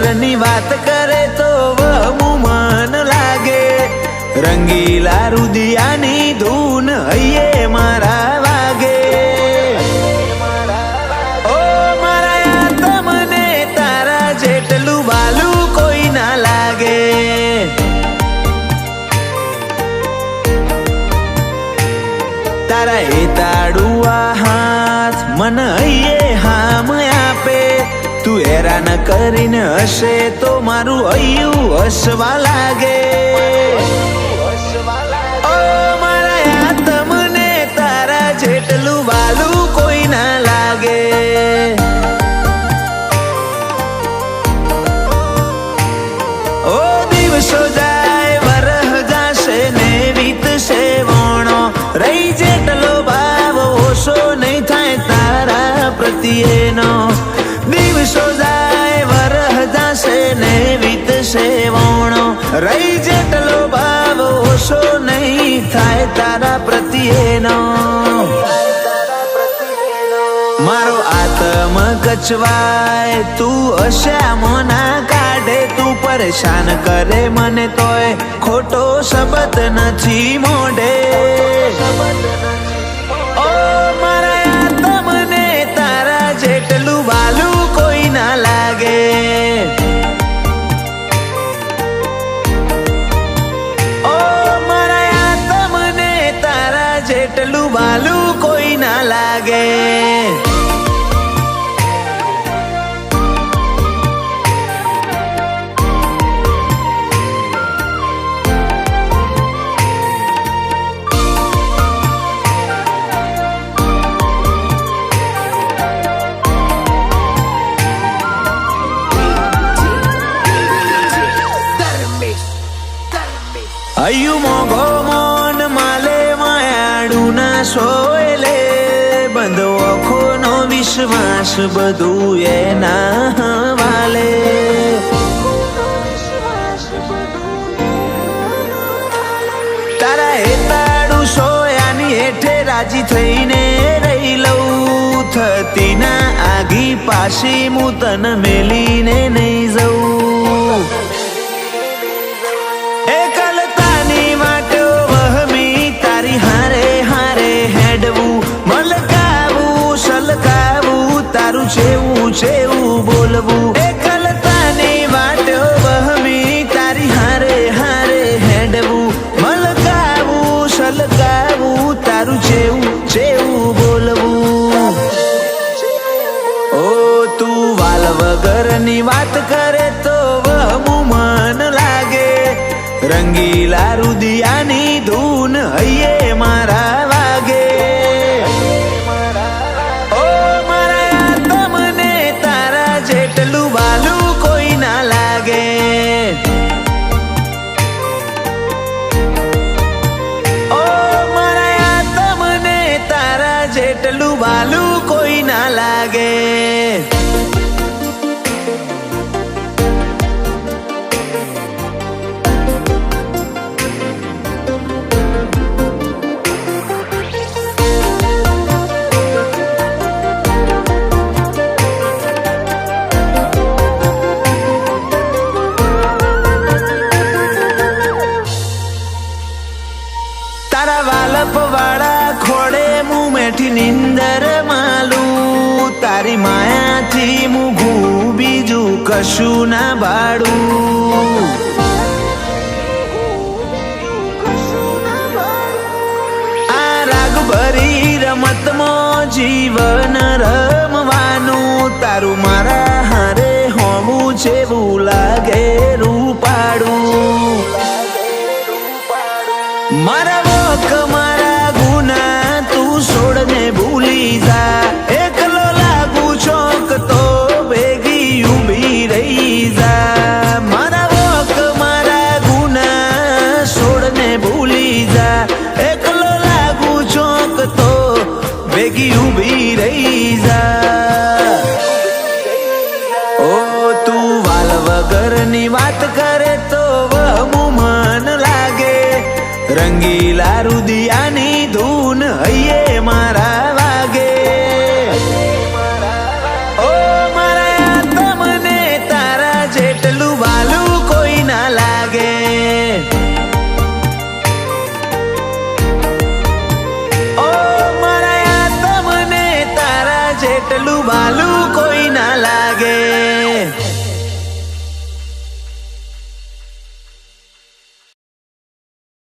વગરની વાત કરે તો વહમું મન લાગે. રંગીલા રુદિયાની ધૂન હૈયે મારા વાગે. ઓ મારા તમને તારા જેટલું વાલું કોઈ ના લાગે. તારા એ તાડુઆ હાથ મન હૈયે હામ આપે. તું હેરાન કરીને હશે તો મારું હૈયું હસવા લાગે. ઓ મારા તમને તારા જેટલું વાલું કોઈ ના લાગે. ઓ દિવસો જાય વરહ જાશે ને વીતશે વણો. રહી જેટલો ભાવ ઓછો નહીં થાય તારા પ્રત્યેનો. દિવસો જાય વરહ જાશે ને વીતશે વણો. રહી જેટલો ભાવ ઓછો નહીં થાય તારા પ્રત્યેનો. મારો આત્મ કચવાય તું હશ્યામો ના કાઢે. તું પરેશાન કરે મને તોય ખોટો શબ્દ નથી મોઢે. ઓ મારા તમને તારા જેટલું વાલું કોઈ ના લાગે. ઓ મારા તમને તારા જેટલું વાલું કોઈ ના લાગે. હૈયું મોઘો મોન માલે માયાડું ના સોયલે. બંધ ઓખોનો વિશ્વાસ બધું એના વાલે. તારા હેતાડું સોયાની હેઠે રાજી થઈને રહી લઉં. થતી ના આગી પાછી હું તન મેલીને નહીં જઉં. તારું છેવું છેવું બોલવું. એકલતાની વાટો વહમી તારી હારે હારે હેડવું. મલકાવું સલકાવું તારું છેવું છેવું બોલવું. ઓ તું વાલ વગરની વાત કરે તો વહમું મન લાગે. રંગીલા રુદિયાની ધૂન હૈયે મારા વાગે. જેટલું વાલું કોઈ ના લાગે. ઓ મારા તમને તારા જેટલું વાલું કોઈ ના લાગે. તારા વાલપ વાળા ખોડે મું મેઠી નિંદર માલું. તારી માયાથી મુઘું બીજું કશું ના બાળું. આ રાગ ભરી રમતમાં જીવન રમવાનું. તારું મારા હારે હોવું જેવું લાગે રૂપાડું. મારા વોક મારા ગુના તું છોડને ભૂલી જા. એકલો લાગુ ચોક તો ભેગી ઊભી રહી જા. મારા વોક મારા ગુના છોડને ભૂલી જા. એકલો લાગુ ચોક તો ભેગી ઊભી રહી જા. ઓ તું વાલ વગરની વાત કરે તો વહમું મન લાગે. રંગીલા રુદિયાની ધૂન હૈયે મારા વાગે. ઓ મારા તમને તારા જેટલું પેલું બાલું